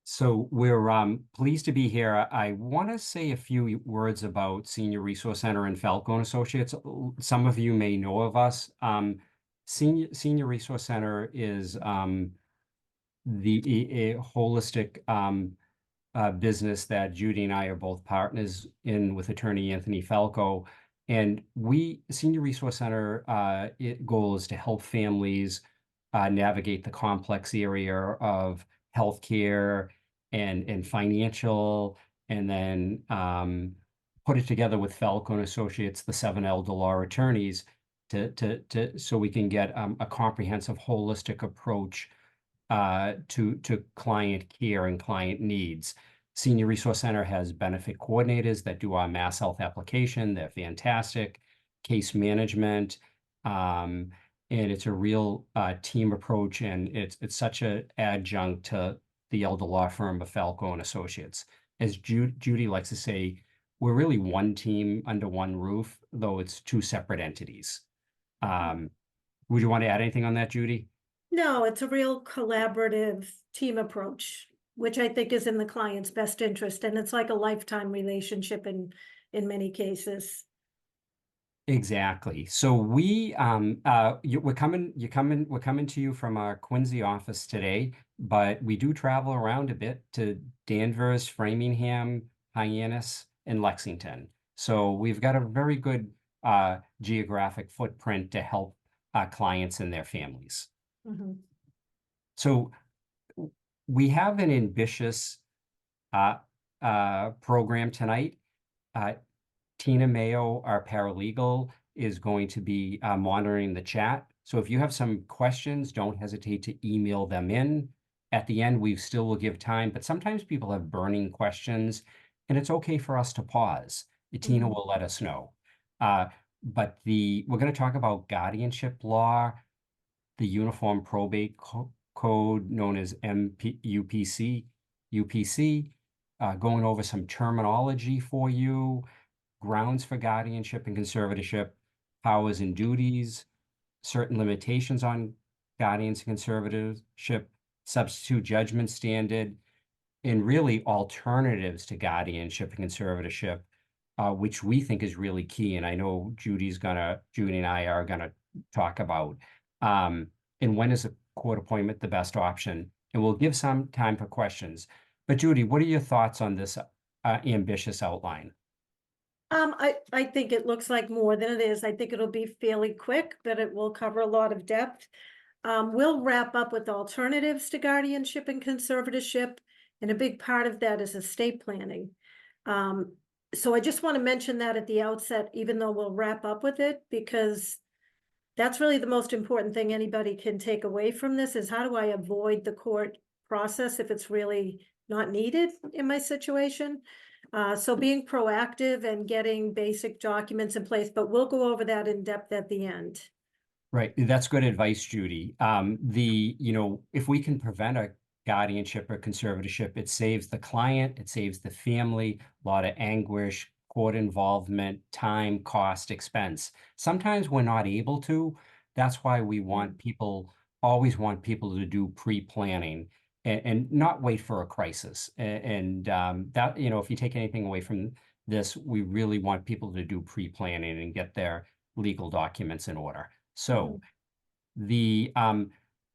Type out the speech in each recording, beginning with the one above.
So we're pleased to be here. I want to say a few words about Senior Resource Center and Falco and Associates. Some of you may know of us. Senior Resource Center is a holistic business that Judy and I are both partners in with attorney Anthony Falco. And Senior Resource Center, goal is to help families navigate the complex area of healthcare and financial, and then put it together with Falco and Associates, the seven elder law attorneys, so we can get a comprehensive, holistic approach to client care and client needs. Senior Resource Center has benefit coordinators that do our mass health application. They're fantastic. Case management. And it's a real team approach, and it's such an adjunct to the elder law firm of Falco and Associates. As Judy likes to say, we're really one team under one roof, though it's two separate entities. Would you want to add anything on that, Judy? No, it's a real collaborative team approach, which I think is in the client's best interest, and it's like a lifetime relationship in many cases. Exactly. So we're coming to you from our Quincy office today, but we do travel around a bit to Danvers, Framingham, Hyannis, and Lexington. So we've got a very good geographic footprint to help our clients and their families. Mhm. So we have an ambitious program tonight. Tina Mayo, our paralegal, is going to be monitoring the chat. So if you have some questions, don't hesitate to email them in. At the end, we still will give time, but sometimes people have burning questions, and it's okay for us to pause. Tina will let us know. But we're going to talk about guardianship law, the Uniform Probate Code known as UPC, going over some terminology for you, grounds for guardianship and conservatorship, powers and duties, certain limitations on guardians and conservatorship, substitute judgment standard, and really alternatives to guardianship and conservatorship, which we think is really key. And I know Judy and I are gonna talk about. And when is a court appointment the best option? And we'll give some time for questions. But Judy, what are your thoughts on this ambitious outline? I think it looks like more than it is. I think it'll be fairly quick, but it will cover a lot of depth. We'll wrap up with alternatives to guardianship and conservatorship, and a big part of that is estate planning. So I just want to mention that at the outset, even though we'll wrap up with it, because that's really the most important thing anybody can take away from this is how do I avoid the court process if it's really not needed in my situation? So being proactive and getting basic documents in place, but we'll go over that in depth at the end. Right. That's good advice, Judy. If we can prevent a guardianship or conservatorship, it saves the client, it saves the family, a lot of anguish, court involvement, time, cost, expense. Sometimes we're not able to. That's why we always want people to do pre-planning and not wait for a crisis. If you take anything away from this, we really want people to do pre-planning and get their legal documents in order. So the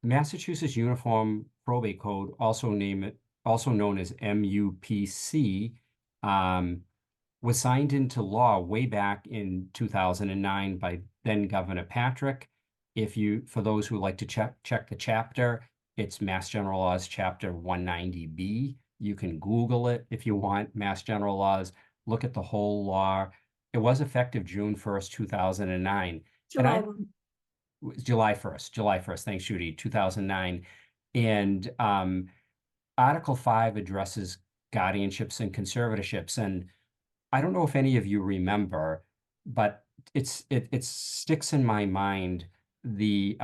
Massachusetts Uniform Probate Code, also known as MUPC, was signed into law way back in 2009 by then Governor Patrick. For those who like to check the chapter, it's Mass General Laws Chapter 190B. You can Google it if you want, Mass General Laws, look at the whole law. It was effective June 1st, 2009. July And 1. July 1st, thanks, Judy, 2009. And Article 5 addresses guardianships and conservatorships. And I don't know if any of you remember, but it sticks in my mind. The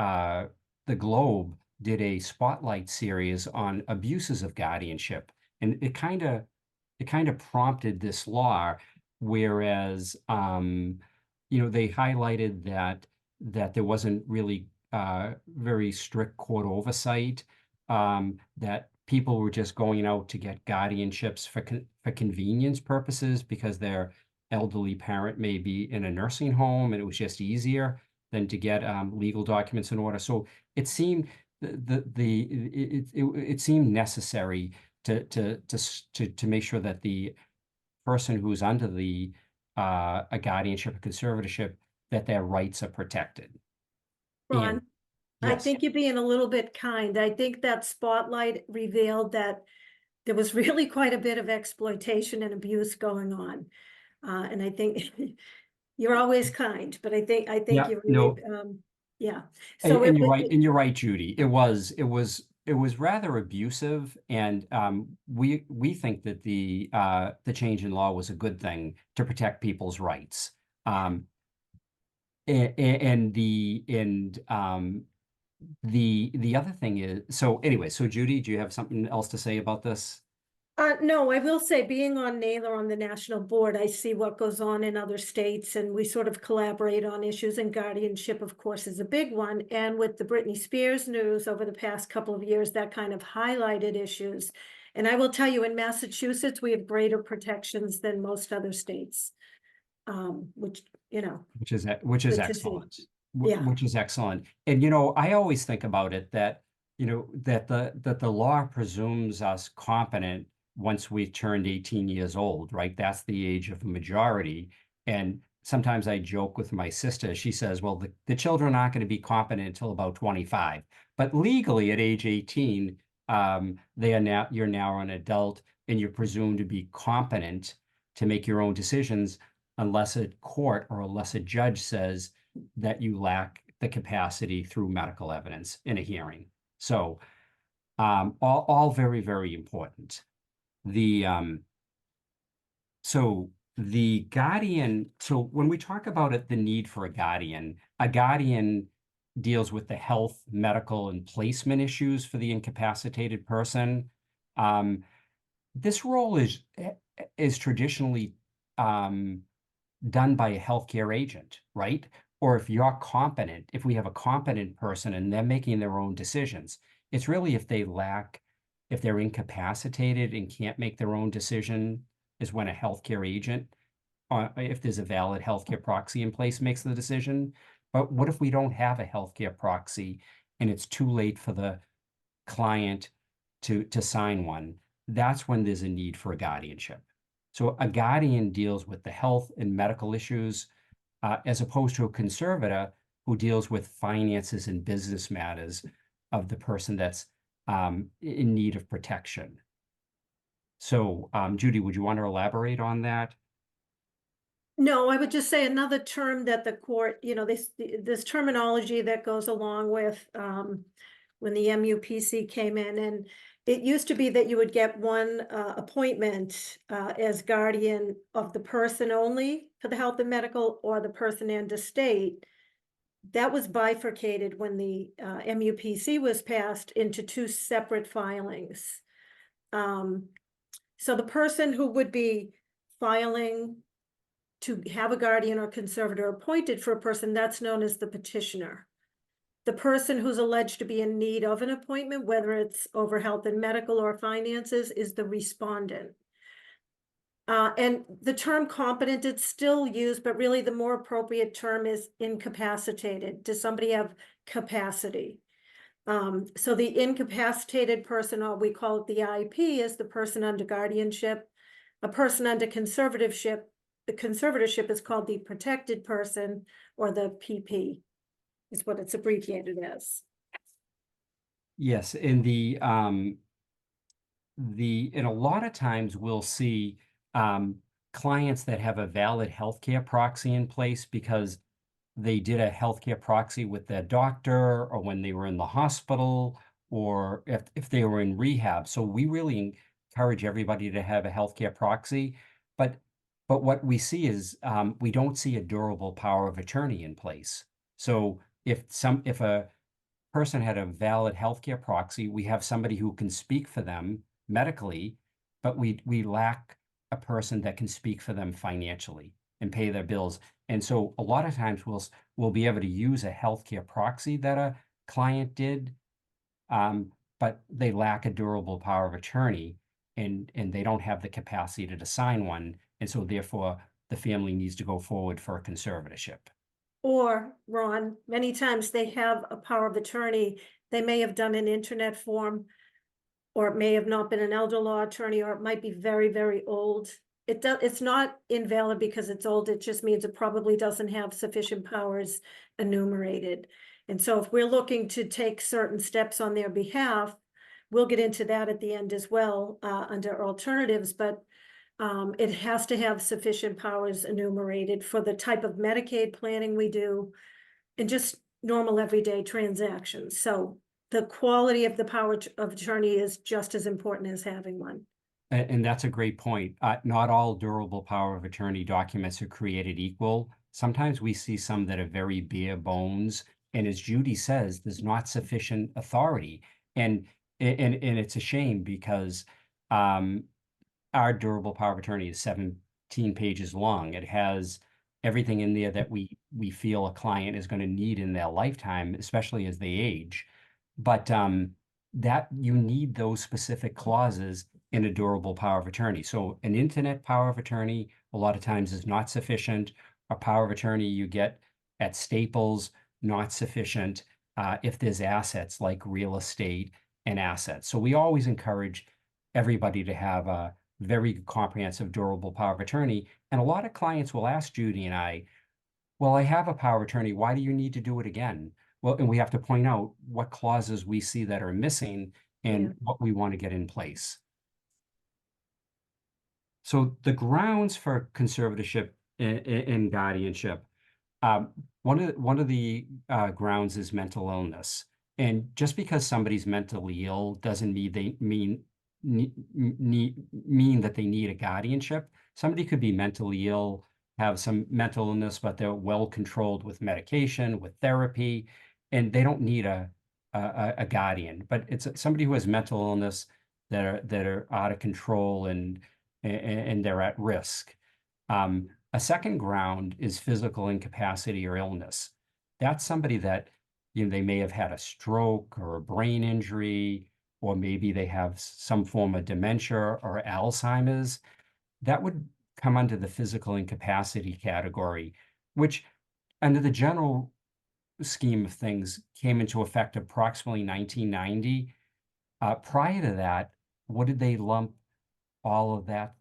Globe did a spotlight series on abuses of guardianship, and it kind of prompted this law, whereas they highlighted that there wasn't really very strict court oversight, that people were just going out to get guardianships for convenience purposes because their elderly parent may be in a nursing home and it was just easier than to get legal documents in order. So it seemed it seemed necessary to make sure that the person who's under the a guardianship or conservatorship, that their rights are protected. And Ron, I yes, think you're being a little bit kind. I think that spotlight revealed that there was really quite a bit of exploitation and abuse going on. And I think you're always kind, but I think yeah, you really, no, yeah. and, So and you're right, and you're right, Judy. It was rather abusive, and we think that the change in law was a good thing to protect people's rights. And the other thing is, so anyway, so Judy, do you have something else to say about this? No, I will say, being on NAILR on the national board, I see what goes on in other states, and we sort of collaborate on issues, and guardianship, of course, is a big one. And with the Britney Spears news over the past couple of years, that kind of highlighted issues. And I will tell you, in Massachusetts, we have greater protections than most other states, which, Which is good to see. excellent. Yeah. Which is excellent. And I always think about it that that the law presumes us competent once we've turned 18 years old, right? That's the age of majority. And sometimes I joke with my sister. She says, well, the children aren't going to be competent until about 25. But legally at age 18, you're now an adult and you're presumed to be competent to make your own decisions unless a court or unless a judge says that you lack the capacity through medical evidence in a hearing. So all very, very important. The so the guardian, so when we talk about it, the need for a guardian deals with the health, medical, and placement issues for the incapacitated person. This role is traditionally done by a healthcare agent, right? Or if we have a competent person and they're making their own decisions, it's really if they're incapacitated and can't make their own decision is when a healthcare agent, if there's a valid healthcare proxy in place, makes the decision. But what if we don't have a healthcare proxy and it's too late for the client to sign one? That's when there's a need for a guardianship. So a guardian deals with the health and medical issues, as opposed to a conservator who deals with finances and business matters of the person that's in need of protection. So, Judy, would you want to elaborate on that? No, I would just say another term that the court, this terminology that goes along with when the MUPC came in, and it used to be that you would get one appointment as guardian of the person only for the health and medical, or the person and estate. That was bifurcated when the MUPC was passed into two separate filings. So the person who would be filing to have a guardian or conservator appointed for a person, that's known as the petitioner. The person who's alleged to be in need of an appointment, whether it's over health and medical or finances, is the respondent. And the term competent, it's still used, but really the more appropriate term is incapacitated. Does somebody have capacity? So the incapacitated person, or we call it the IP, is the person under guardianship. A person under conservatorship, the conservatorship is called the protected person, or the PP, is what it's abbreviated as. Yes, and and a lot of times we'll see clients that have a valid healthcare proxy in place because they did a healthcare proxy with their doctor or when they were in the hospital or if they were in rehab. So we really encourage everybody to have a healthcare proxy. But what we see is we don't see a durable power of attorney in place. So if a person had a valid healthcare proxy, we have somebody who can speak for them medically, but we lack a person that can speak for them financially and pay their bills. And so a lot of times we'll be able to use a healthcare proxy that a client did, but they lack a durable power of attorney, and they don't have the capacity to sign one. And so therefore, the family needs to go forward for a conservatorship. Or, Ron, many times they have a power of attorney, they may have done an internet form, or it may have not been an elder law attorney, or it might be very, very old. It's not invalid because it's old, it just means it probably doesn't have sufficient powers enumerated. And so if we're looking to take certain steps on their behalf, we'll get into that at the end as well, under alternatives, but it has to have sufficient powers enumerated for the type of Medicaid planning we do and just normal everyday transactions. So the quality of the power of attorney is just as important as having one. And that's a great point. Not all durable power of attorney documents are created equal. Sometimes we see some that are very bare bones. And as Judy says, there's not sufficient authority. And it's a shame because um, our durable power of attorney is 17 pages long. It has everything in there that we feel a client is going to need in their lifetime, especially as they age. But that you need those specific clauses in a durable power of attorney. So an internet power of attorney a lot of times is not sufficient. A power of attorney you get at Staples, not sufficient if there's assets like real estate and assets. So we always encourage everybody to have a very comprehensive durable power of attorney. And a lot of clients will ask Judy and I, well, I have a power of attorney. Why do you need to do it again? Well, and we have to point out what clauses we see that are missing Yeah. and what we want to get in place. So the grounds for conservatorship and guardianship, one of the grounds is mental illness. And just because somebody's mentally ill doesn't mean they mean that they need a guardianship. Somebody could be mentally ill, have some mental illness, but they're well controlled with medication, with therapy, and they don't need a guardian. But it's somebody who has mental illness that are out of control and they're at risk. A second ground is physical incapacity or illness. That's somebody that, they may have had a stroke or a brain injury, or maybe they have some form of dementia or Alzheimer's. That would come under the physical incapacity category, which under the general scheme of things came into effect approximately 1990. Prior to that, what did they lump all of that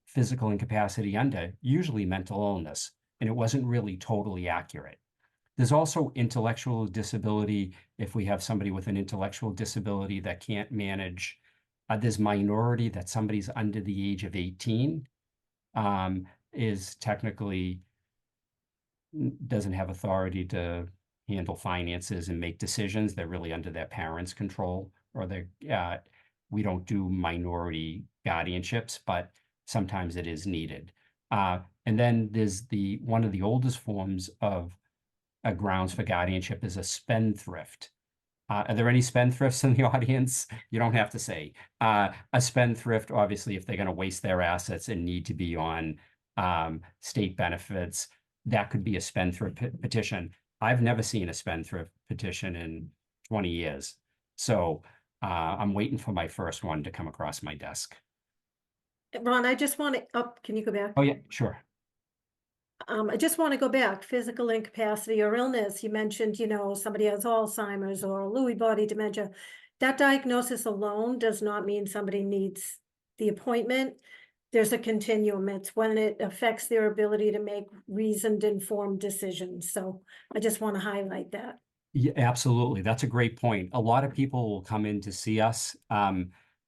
physical incapacity under? Usually mental illness, and it wasn't really totally accurate. There's also intellectual disability. If we have somebody with an intellectual disability that can't manage, there's minority that somebody's under the age of 18 is technically doesn't have authority to handle finances and make decisions. They're really under their parents' control, or we don't do minority guardianships, but sometimes it is needed. And then there's one of the oldest forms of grounds for guardianship is a spendthrift. Are there any spendthrifts in the audience? You don't have to say. A spendthrift, obviously, if they're going to waste their assets and need to be on state benefits, that could be a spendthrift petition. I've never seen a spendthrift petition in 20 years. So I'm waiting for my first one to come across my desk. Ron, I just want to, can you go back? Oh, yeah, sure. I just want to go back, physical incapacity or illness. You mentioned, somebody has Alzheimer's or Lewy body dementia. That diagnosis alone does not mean somebody needs the appointment. There's a continuum. It's when it affects their ability to make reasoned, informed decisions. So I just want to highlight that. Yeah, absolutely. That's a great point. A lot of people will come in to see us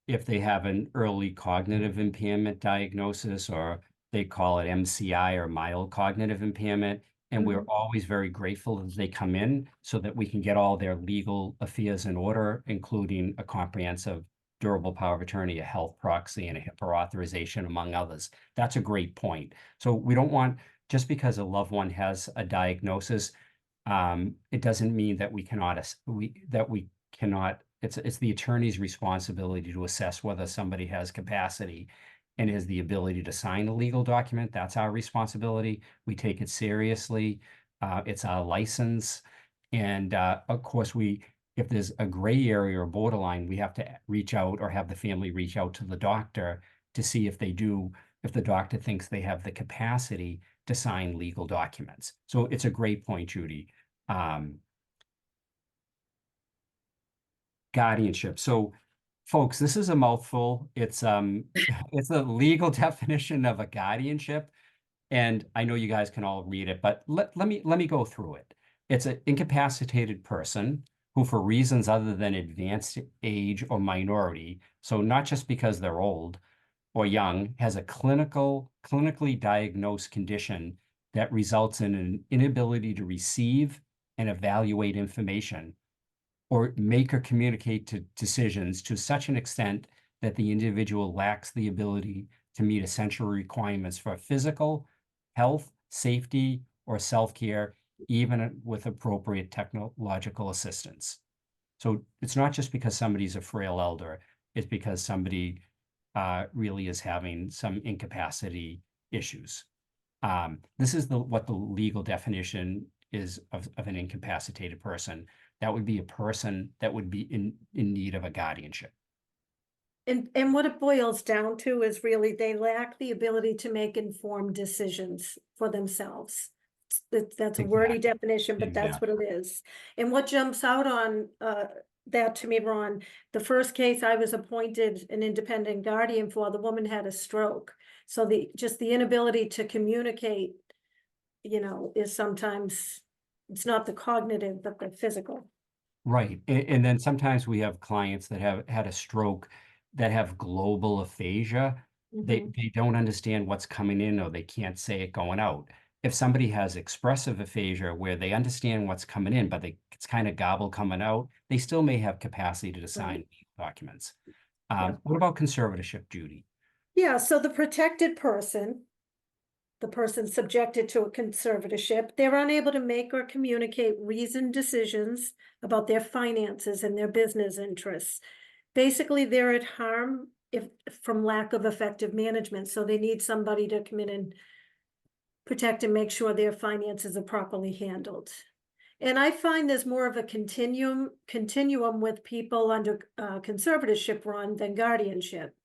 if they have an early cognitive impairment diagnosis, or they call it MCI or mild cognitive impairment. And we're always very grateful that they come in so that we can get all their legal affairs in order, including a comprehensive durable power of attorney, a health proxy, and a HIPAA authorization, among others. That's a great point. So we don't want, just because a loved one has a diagnosis, it doesn't mean that we cannot, it's the attorney's responsibility to assess whether somebody has capacity and has the ability to sign a legal document. That's our responsibility. We take it seriously. It's our license. And of course, If there's a gray area or borderline, we have to reach out or have the family reach out to the doctor to see if if the doctor thinks they have the capacity to sign legal documents. So it's a great point, Judy. Guardianship. So folks, this is a mouthful. It's it's a legal definition of a guardianship. And I know you guys can all read it, but let me go through it. It's an incapacitated person who, for reasons other than advanced age or minority, so not just because they're old or young, has a clinically diagnosed condition that results in an inability to receive and evaluate information or make or communicate to decisions to such an extent that the individual lacks the ability to meet essential requirements for physical, health, safety, or self-care, even with appropriate technological assistance. So it's not just because somebody's a frail elder, it's because somebody really is having some incapacity issues. This is what the legal definition is of an incapacitated person. That would be a person that would be in need of a guardianship. And what it boils down to is really they lack the ability to make informed decisions for themselves. That's a wordy Exactly. definition, but that's what Exactly. it is. And what jumps out on that to me, Ron, the first case I was appointed an independent guardian for, the woman had a stroke. So just the inability to communicate, is sometimes, it's not the cognitive, but the physical. Right. And then sometimes we have clients that have had a stroke that have global aphasia. Mhm. They don't understand what's coming in or they can't say it going out. If somebody has expressive aphasia where they understand what's coming in, but it's kind of gobble coming out, they still may have capacity to Right. sign documents. Yeah. What about conservatorship, Judy? Yeah. So the protected person, the person subjected to a conservatorship, they're unable to make or communicate reasoned decisions about their finances and their business interests. Basically, they're at harm if from lack of effective management. So they need somebody to come in and protect and make sure their finances are properly handled. And I find there's more of a continuum with people under conservatorship run than guardianship.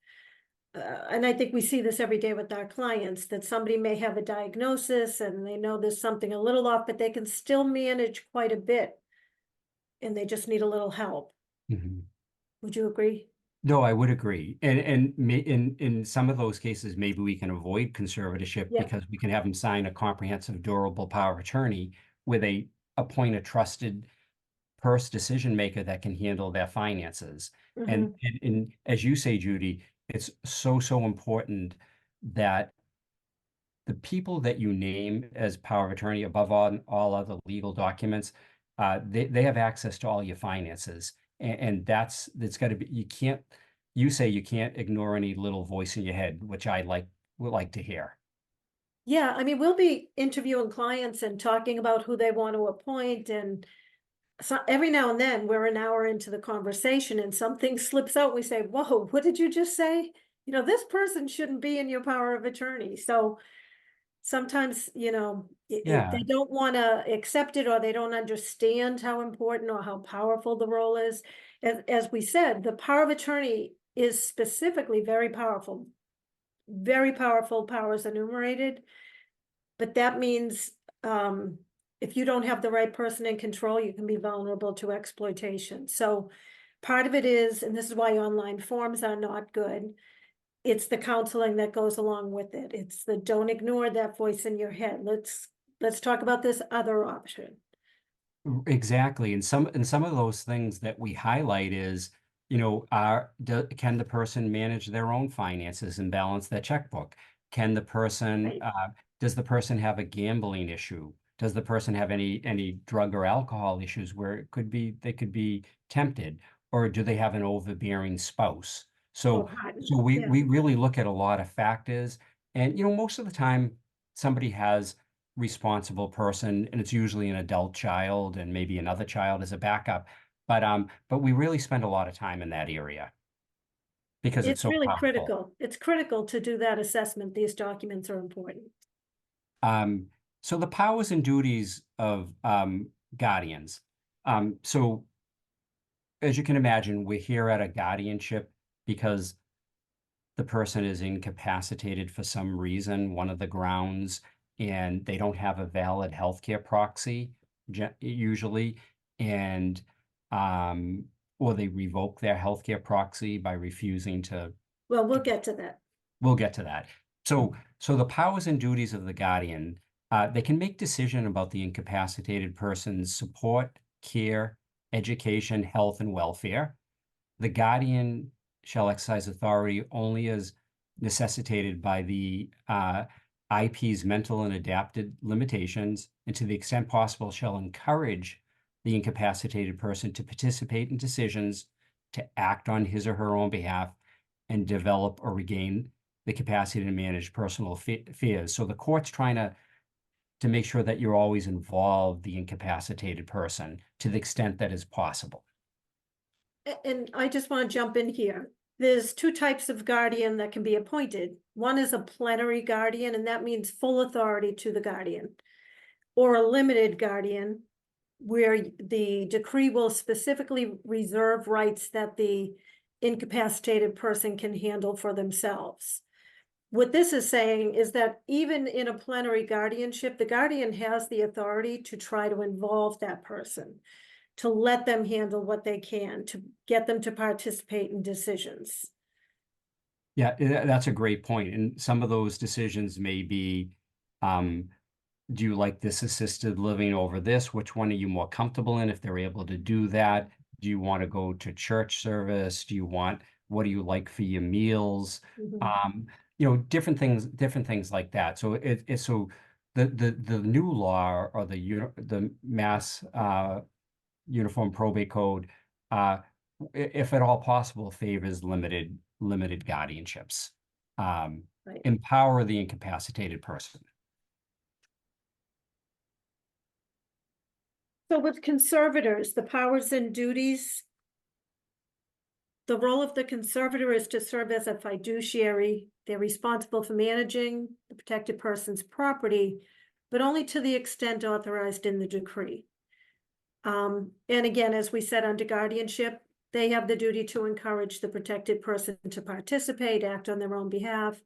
And I think we see this every day with our clients, that somebody may have a diagnosis and they know there's something a little off, but they can still manage quite a bit. And they just need a little help. Mhm. Would you agree? No, I would agree. In some of those cases, maybe we can avoid conservatorship Yeah. because we can have them sign a comprehensive durable power of attorney where they appoint a trusted purse decision maker that can handle their finances. Hmm. And as you say, Judy, it's so important that the people that you name as power of attorney above all other legal documents, they have access to all your finances. And that's got to be, you say you can't ignore any little voice in your head, which would like to hear. Yeah, I mean, we'll be interviewing clients and talking about who they want to appoint, and so every now and then we're an hour into the conversation and something slips out. We say, whoa, what did you just say? This person shouldn't be in your power of attorney. So sometimes, Yeah. they don't want to accept it, or they don't understand how important or how powerful the role is. As we said, the power of attorney is specifically very powerful powers enumerated. But that means, if you don't have the right person in control, you can be vulnerable to exploitation. So part of it is, and this is why online forms are not good, it's the counseling that goes along with it. It's the don't ignore that voice in your head. Let's talk about this other option. Exactly. And some of those things that we highlight is, can the person manage their own finances and balance their checkbook? Can the person Right. does the person have a gambling issue? Does the person have any drug or alcohol issues where they could be tempted? Or do they have an overbearing spouse? Or So partner. so we Yeah. we really look at a lot of factors. And most of the time somebody has responsible person, and it's usually an adult child and maybe another child as a backup. But we really spend a lot of time in that area because it's It's so really powerful. critical. It's critical to do that assessment. These documents are important. Um, so the powers and duties of guardians. So as you can imagine, we're here at a guardianship because the person is incapacitated for some reason, one of the grounds, and they don't have a valid healthcare proxy usually, and or they revoke their healthcare proxy by refusing to. Well, we'll get to that. We'll get to that. So the powers and duties of the guardian, they can make decision about the incapacitated person's support, care, education, health, and welfare. The guardian shall exercise authority only as necessitated by the IP's mental and adapted limitations, and to the extent possible shall encourage the incapacitated person to participate in decisions, to act on his or her own behalf, and develop or regain the capacity to manage personal affairs. So the court's trying to make sure that you're always involved, the incapacitated person, to the extent that is possible. And I just want to jump in here. There's two types of guardian that can be appointed. One is a plenary guardian, and that means full authority to the guardian, or a limited guardian, where the decree will specifically reserve rights that the incapacitated person can handle for themselves. What this is saying is that even in a plenary guardianship, the guardian has the authority to try to involve that person, to let them handle what they can, to get them to participate in decisions. Yeah, that's a great point. And some of those decisions may be, do you like this assisted living over this? Which one are you more comfortable in if they're able to do that? Do you want to go to church service? What do you like for your meals? Different things like that. So so the new law, or the Mass Uniform Probate Code, if at all possible, favors limited guardianships. Right. Empower the incapacitated person. So with conservators, the powers and duties, the role of the conservator is to serve as a fiduciary. They're responsible for managing the protected person's property, but only to the extent authorized in the decree. And again, as we said, under guardianship, they have the duty to encourage the protected person to participate, act on their own behalf,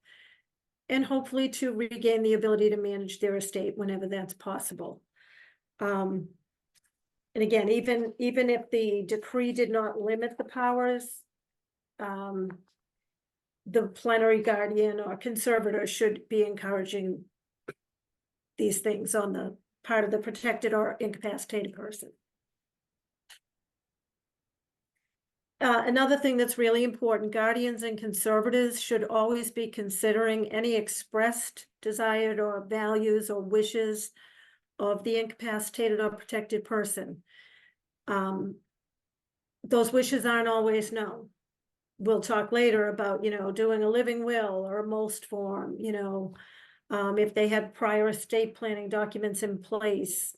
and hopefully to regain the ability to manage their estate whenever that's possible. And again, even if the decree did not limit the powers, the plenary guardian or conservator should be encouraging these things on the part of the protected or incapacitated person. Another thing that's really important, guardians and conservators should always be considering any expressed desired or values or wishes of the incapacitated or protected person. Those wishes aren't always known. We'll talk later about, doing a living will or a most form, if they had prior estate planning documents in place.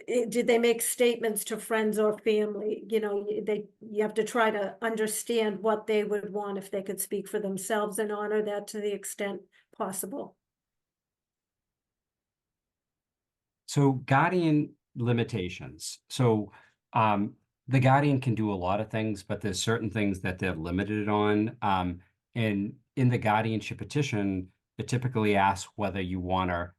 Did they make statements to friends or family? You have to try to understand what they would want if they could speak for themselves, and honor that to the extent possible. So guardian limitations. So the guardian can do a lot of things, but there's certain things that they're limited on. And in the guardianship petition, it typically asks whether you want to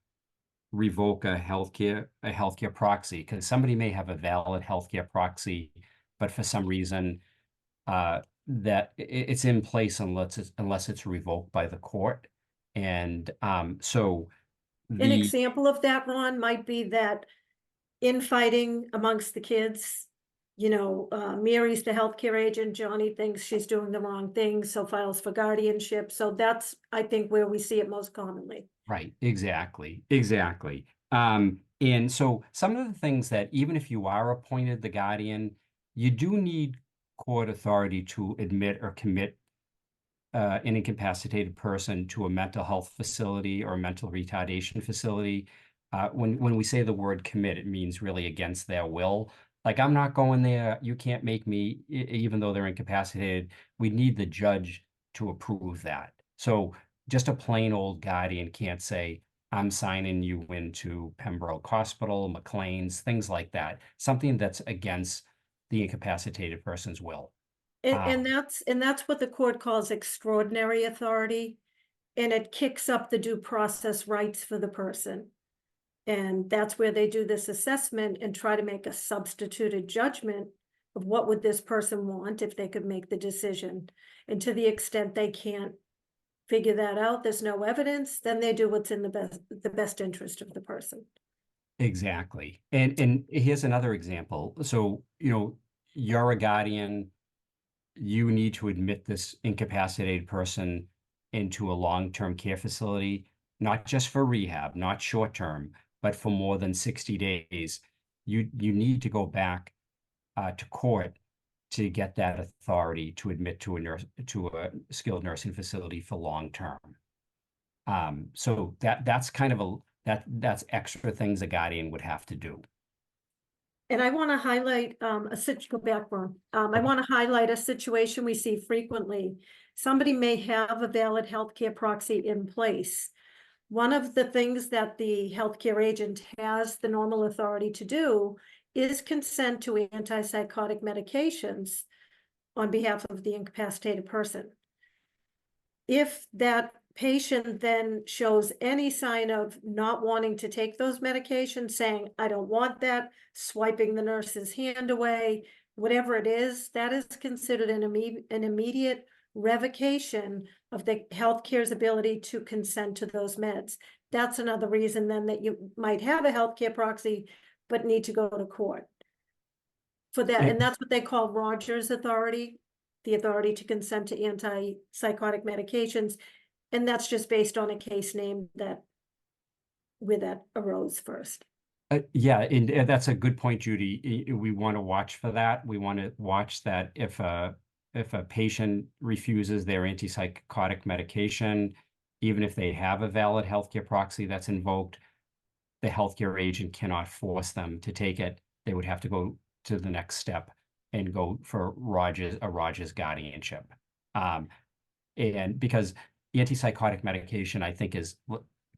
revoke a healthcare proxy, because somebody may have a valid healthcare proxy, but for some reason that it's in place unless it's revoked by the court. And so An example of that, Ron, might be that infighting amongst the kids, Mary's the healthcare agent, Johnny thinks she's doing the wrong thing, so files for guardianship. So that's, I think, where we see it most commonly. Right, exactly. And so some of the things that, even if you are appointed the guardian, you do need court authority to admit or commit an incapacitated person to a mental health facility or a mental retardation facility. When we say the word commit, it means really against their will. Like, I'm not going there, you can't make me, even though they're incapacitated. We need the judge to approve that. So just a plain old guardian can't say, I'm signing you into Pembroke Hospital, McLean's, things like that. Something that's against the incapacitated person's will. And that's what the court calls extraordinary authority, and it kicks up the due process rights for the person. And that's where they do this assessment and try to make a substituted judgment of what would this person want if they could make the decision. And to the extent they can't figure that out, there's no evidence, then they do what's in the best interest of the person. Exactly. And here's another example. So, you're a guardian, you need to admit this incapacitated person into a long-term care facility, not just for rehab, not short-term, but for more than 60 days. You need to go back to court to get that authority to admit to a skilled nursing facility for long-term. So that's kind of that's extra things a guardian would have to do. And I want to highlight go back one. I want to highlight a situation we see frequently. Somebody may have a valid healthcare proxy in place. One of the things that the healthcare agent has the normal authority to do is consent to antipsychotic medications on behalf of the incapacitated person. If that patient then shows any sign of not wanting to take those medications, saying, I don't want that, swiping the nurse's hand away, whatever it is, that is considered an immediate revocation of the healthcare's ability to consent to those meds. That's another reason then that you might have a healthcare proxy, but need to go to court for that. And that's what they call Rogers authority, the authority to consent to antipsychotic medications. And that's just based on a case name where that arose first. Yeah, and that's a good point, Judy. We want to watch for that. We want to watch that if a patient refuses their antipsychotic medication, even if they have a valid healthcare proxy that's invoked, the healthcare agent cannot force them to take it. They would have to go to the next step and go for a Rogers guardianship. And because antipsychotic medication, I think, is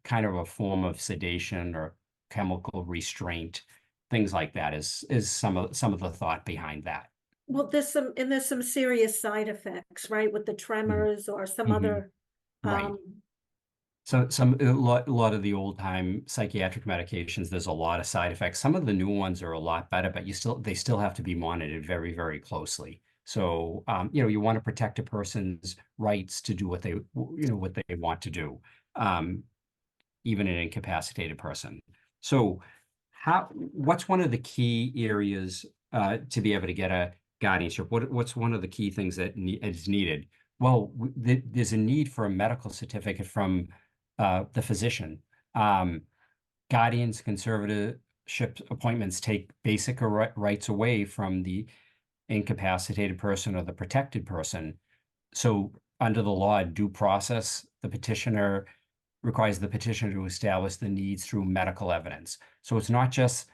kind of a form of sedation or chemical restraint, things like that is some of the thought behind that. Well, there's some serious side effects, right? With the tremors or some other, Right. So a lot of the old time psychiatric medications, there's a lot of side effects. Some of the new ones are a lot better, but they still have to be monitored very, very closely. So, you want to protect a person's rights to do what they want to do, even an incapacitated person. So what's one of the key areas to be able to get a guardianship? What's one of the key things that is needed? Well, there's a need for a medical certificate from the physician. Guardians, conservatorship appointments take basic rights away from the incapacitated person or the protected person. So under the law, due process, the petitioner requires the petitioner to establish the needs through medical evidence. So it's not just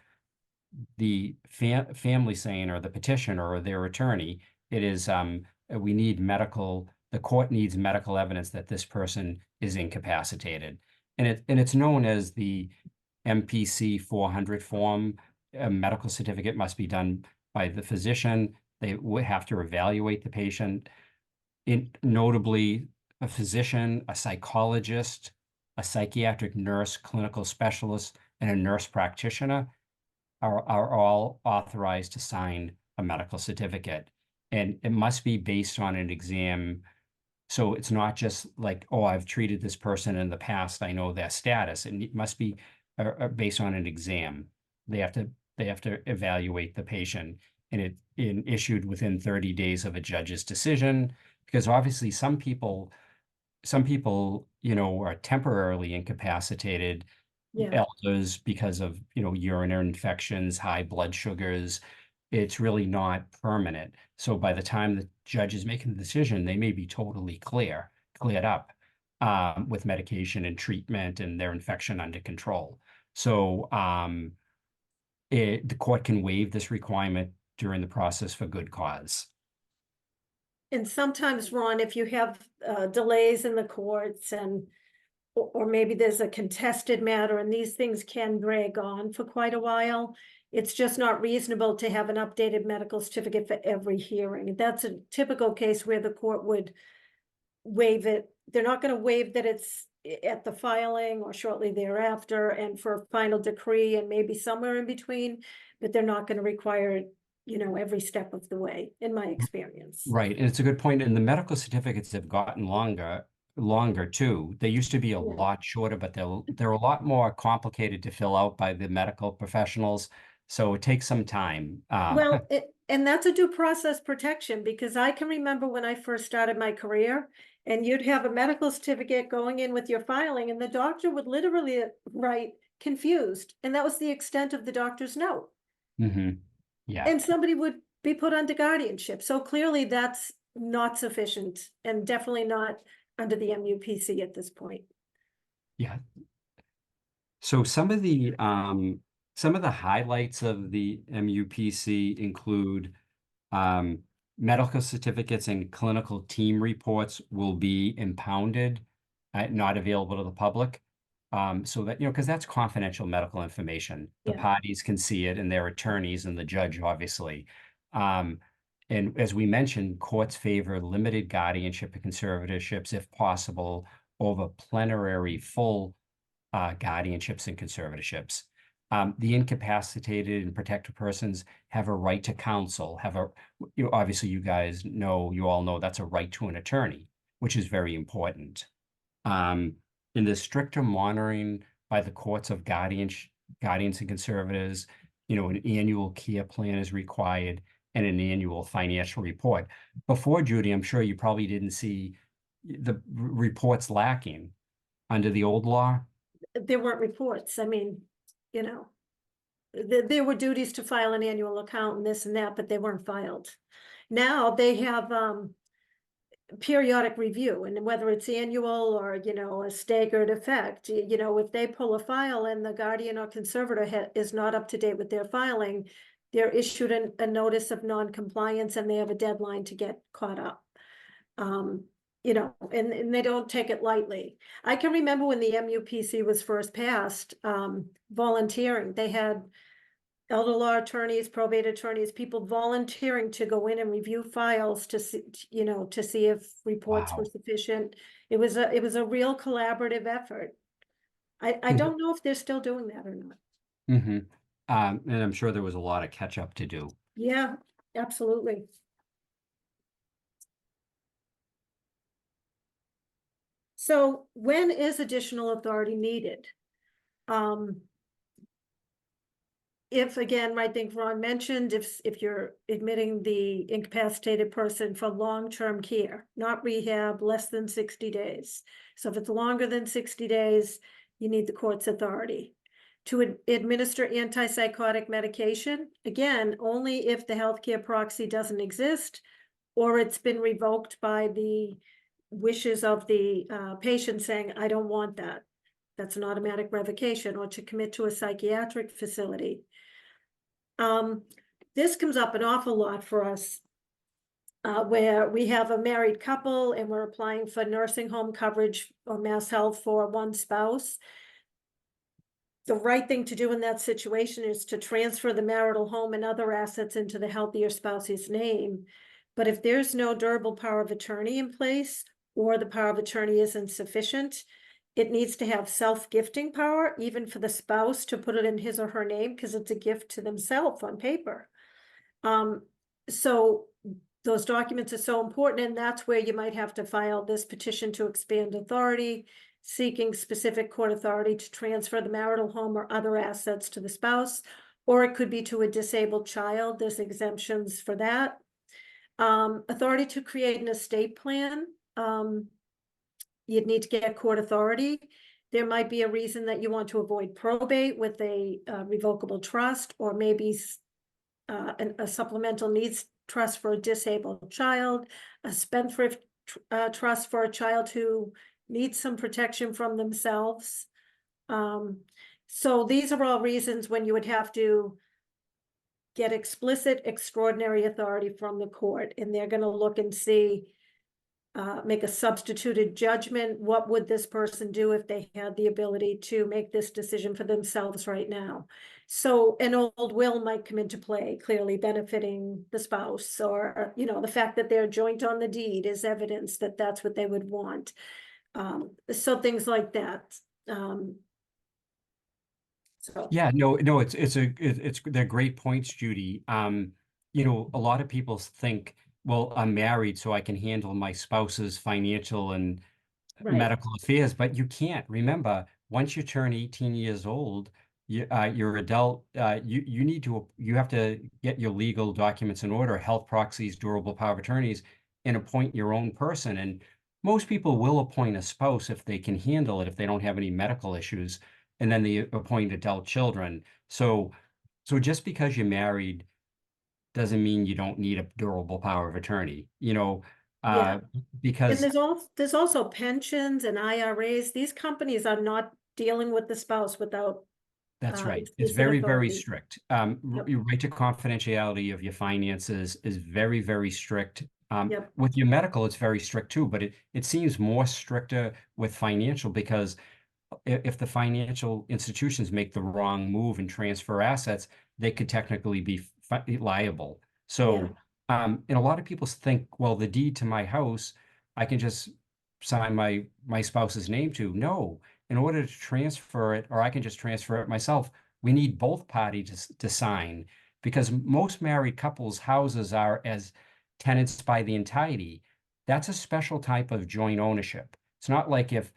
the family saying, or the petitioner or their attorney. It is the court needs medical evidence that this person is incapacitated. And it's known as the MPC 400 form. A medical certificate must be done by the physician. They would have to evaluate the patient. Notably, a physician, a psychologist, a psychiatric nurse, clinical specialist, and a nurse practitioner are all authorized to sign a medical certificate. And it must be based on an exam. So it's not just like, oh, I've treated this person in the past, I know their status. And it must be based on an exam. They have to evaluate the patient, and issued within 30 days of a judge's decision, because obviously some people, are temporarily incapacitated, elders, because of, urinary infections, high blood sugars. It's really not permanent. So by the time the judge is making the decision, they may be totally cleared up with medication and treatment and their infection under control. So the court can waive this requirement during the process for good cause. And sometimes, Ron, if you have delays in the courts or maybe there's a contested matter and these things can drag on for quite a while, It's just not reasonable to have an updated medical certificate for every hearing. That's a typical case where the court would waive it. They're not going to waive that it's at the filing or shortly thereafter and for a final decree and maybe somewhere in between, but they're not going to require it, every step of the way, in my experience. Right, and it's a good point. And the medical certificates have gotten longer too. They used to be a Yeah. lot shorter, but they're a lot more complicated to fill out by the medical professionals. So it takes some time. Well, and that's a due process protection, because I can remember when I first started my career and you'd have a medical certificate going in with your filing and the doctor would literally write confused. And that was the extent of the doctor's note. Yeah, And somebody would be put under guardianship. So clearly that's not sufficient and definitely not under the MUPC at this point. yeah. So some of the highlights of the MUPC include medical certificates and clinical team reports will be impounded, not available to the public. So that, because that's confidential medical information. The Yeah. parties can see it and their attorneys and the judge, obviously. Um, and as we mentioned, courts favor limited guardianship and conservatorships if possible over plenary full guardianships and conservatorships. The incapacitated and protected persons have a right to counsel, obviously you guys know, you all know that's a right to an attorney, which is very important. In the stricter monitoring by the courts of guardians and conservators, an annual care plan is required and an annual financial report. Before, Judy, I'm sure you probably didn't see the reports lacking under the old law. There weren't reports. I mean, there were duties to file an annual account and this and that, but they weren't filed. Now they have periodic review, and whether it's annual or, a staggered effect, if they pull a file and the guardian or conservator is not up to date with their filing, they're issued a notice of non-compliance and they have a deadline to get caught up. And they don't take it lightly. I can remember when the MUPC was first passed, volunteering. They had elder law attorneys, probate attorneys, people volunteering to go in and review files to see, to see if reports were Wow. sufficient. It was a real collaborative effort. I don't know if they're still doing that or not. Mm-hmm. And I'm sure there was a lot of catch up to do. Yeah, absolutely. So when is additional authority needed? If again, I think Ron mentioned, if you're admitting the incapacitated person for long-term care, not rehab, less than 60 days. So if it's longer than 60 days, you need the court's authority. To administer antipsychotic medication, again, only if the healthcare proxy doesn't exist or it's been revoked by the wishes of the patient saying, I don't want that. That's an automatic revocation, or to commit to a psychiatric facility. This comes up an awful lot for us, where we have a married couple and we're applying for nursing home coverage or mass health for one spouse. The right thing to do in that situation is to transfer the marital home and other assets into the healthier spouse's name. But if there's no durable power of attorney in place, or the power of attorney isn't sufficient, it needs to have self-gifting power, even for the spouse to put it in his or her name, because it's a gift to themselves on paper. So those documents are so important, and that's where you might have to file this petition to expand authority, seeking specific court authority to transfer the marital home or other assets to the spouse, or it could be to a disabled child. There's exemptions for that. Authority to create an estate plan. You'd need to get court authority. There might be a reason that you want to avoid probate with a revocable trust, or maybe a supplemental needs trust for a disabled child, a spendthrift trust for a child who needs some protection from themselves. So these are all reasons when you would have to get explicit extraordinary authority from the court, and they're going to look and see, make a substituted judgment. What would this person do if they had the ability to make this decision for themselves right now? So an old will might come into play, clearly benefiting the spouse, or, the fact that they're joint on the deed is evidence that that's what they would want. So things like that. So, Yeah, no, they're great points, Judy. A lot of people think, well, I'm married, so I can handle my spouse's financial and right, medical affairs, but you can't. Remember, once you turn 18 years old, you're adult. You have to get your legal documents in order, health proxies, durable power of attorneys, and appoint your own person. And most people will appoint a spouse if they can handle it, if they don't have any medical issues, and then they appoint adult children. So just because you're married doesn't mean you don't need a durable power of attorney, yeah. uh, And because there's also pensions and IRAs. These companies are not dealing with the spouse without that's right. It's explicit very, very authority. strict. Yep, Your right to confidentiality of your finances is very, very strict. yep, With your medical, it's very strict too, but it seems more stricter with financial because if the financial institutions make the wrong move and transfer assets, they could technically be liable. yeah, So, and a lot of people think, well, the deed to my house, I can just sign my spouse's name to. No, in order to transfer it, or I can just transfer it myself, we need both parties to sign because most married couples' houses are as tenants by the entirety. That's a special type of joint ownership. It's not like if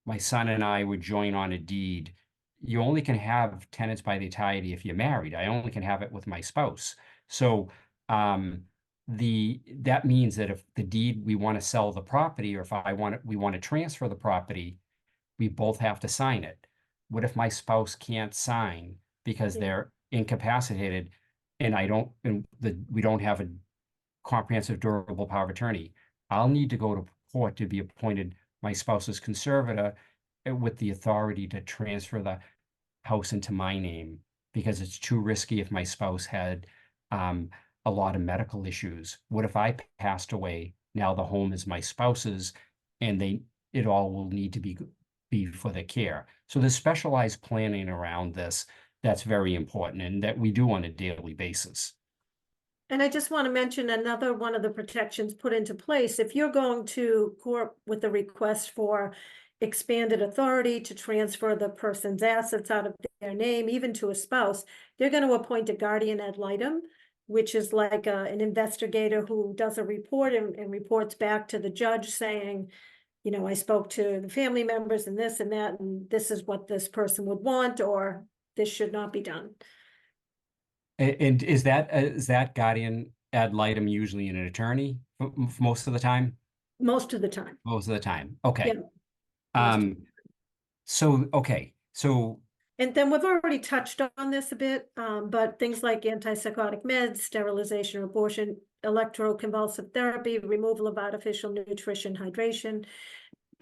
my son and I would join on a deed. You only can have tenants by the entirety if you're married. I only can have it with my spouse. So um, that means that if the deed we want to sell the property, or if we want to transfer the property, we both have to sign it. What if my spouse can't sign because yeah. they're incapacitated, and we don't have a comprehensive durable power of attorney? I'll need to go to court to be appointed my spouse's conservator with the authority to transfer the house into my name because it's too risky if my spouse had um, a lot of medical issues. What if I passed away? Now the home is my spouse's, and it all will need to be for the care. So there's specialized planning around this that's very important and that we do on a daily basis. And I just want to mention another one of the protections put into place. If you're going to court with a request for expanded authority to transfer the person's assets out of their name, even to a spouse, they're going to appoint a guardian ad litem, which is like an investigator who does a report and reports back to the judge saying, I spoke to the family members and this and that, and this is what this person would want, or this should not be done. And is that guardian ad litem usually an attorney most of the time? Most of the time. Most of the time. Yeah, Okay. most. Um, okay. So And then we've already touched on this a bit, but things like antipsychotic meds, sterilization or abortion, electroconvulsive therapy, removal of artificial nutrition, hydration,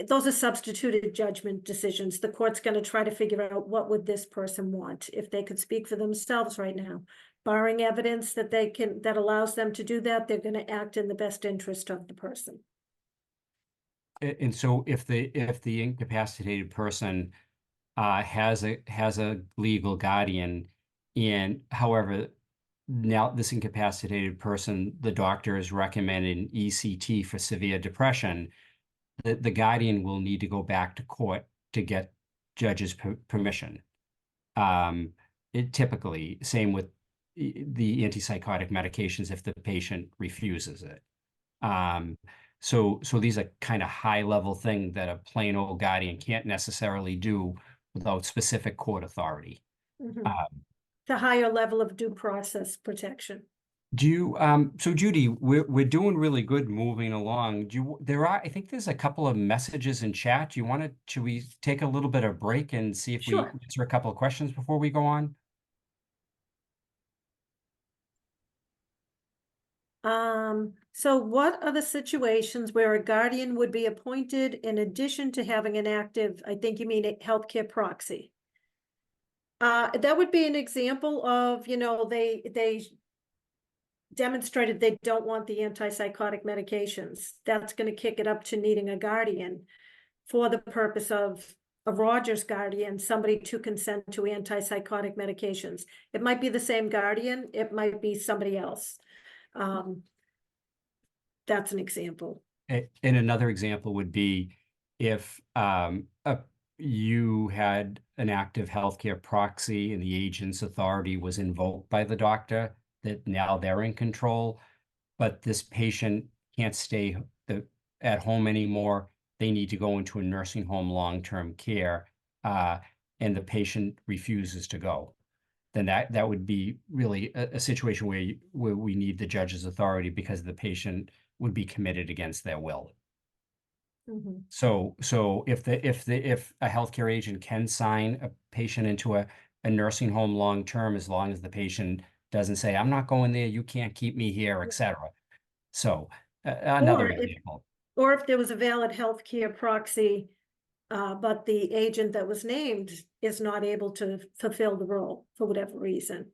those are substituted judgment decisions. The court's going to try to figure out what would this person want if they could speak for themselves right now. Barring evidence that allows them to do that, they're going to act in the best interest of the person. and so if the incapacitated person has a legal guardian, and however, now this incapacitated person, the doctor is recommending ECT for severe depression, the guardian will need to go back to court to get judge's permission. It typically, same with the antipsychotic medications if the patient refuses it. Um, so these are kind of high level thing that a plain old guardian can't necessarily do without specific court authority. Mhm. Um, The higher level of due process protection. so Judy, we're doing really good moving along. I think there's a couple of messages in chat. Should we take a little bit of break and see if we Sure. answer a couple of questions before we go on? So what are the situations where a guardian would be appointed in addition to having an active, I think you mean a healthcare proxy? That would be an example of, they demonstrated they don't want the antipsychotic medications. That's going to kick it up to needing a guardian for the purpose of a Rogers guardian, somebody to consent to antipsychotic medications. It might be the same guardian, it might be somebody else. That's an example. And another example would be if you had an active healthcare proxy and the agent's authority was invoked by the doctor, that now they're in control, but this patient can't stay at home anymore. They need to go into a nursing home long-term care, and the patient refuses to go. Then that would be really a situation where we need the judge's authority because the patient would be committed against their will. Mhm. So if a healthcare agent can sign a patient into a nursing home long term, as long as the patient doesn't say, I'm not going there, you can't keep me here, etc. So another Or if, example. or if there was a valid healthcare proxy, but the agent that was named is not able to fulfill the role for whatever reason.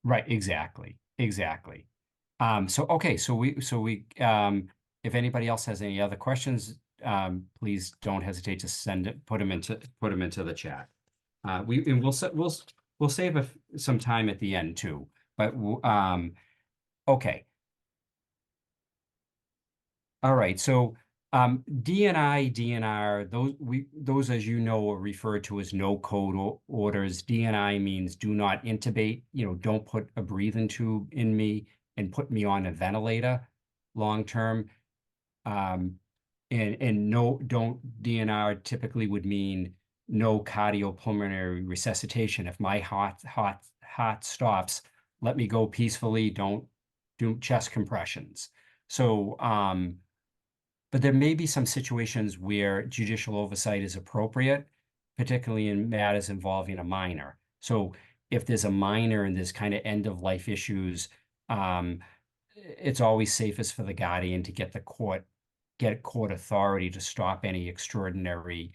Right, exactly. So okay, if anybody else has any other questions, please don't hesitate to put them into the chat. We'll save some time at the end too. But okay. All right, so DNI, DNR, those, as you know, are referred to as no code orders. DNI means do not intubate, don't put a breathing tube in me and put me on a ventilator long term. And no, don't DNR typically would mean no cardiopulmonary resuscitation. If my heart stops, let me go peacefully. Don't do chest compressions. So, but there may be some situations where judicial oversight is appropriate, particularly in matters involving a minor. So if there's a minor and there's kind of end of life issues, it's always safest for the guardian to get court authority to stop any extraordinary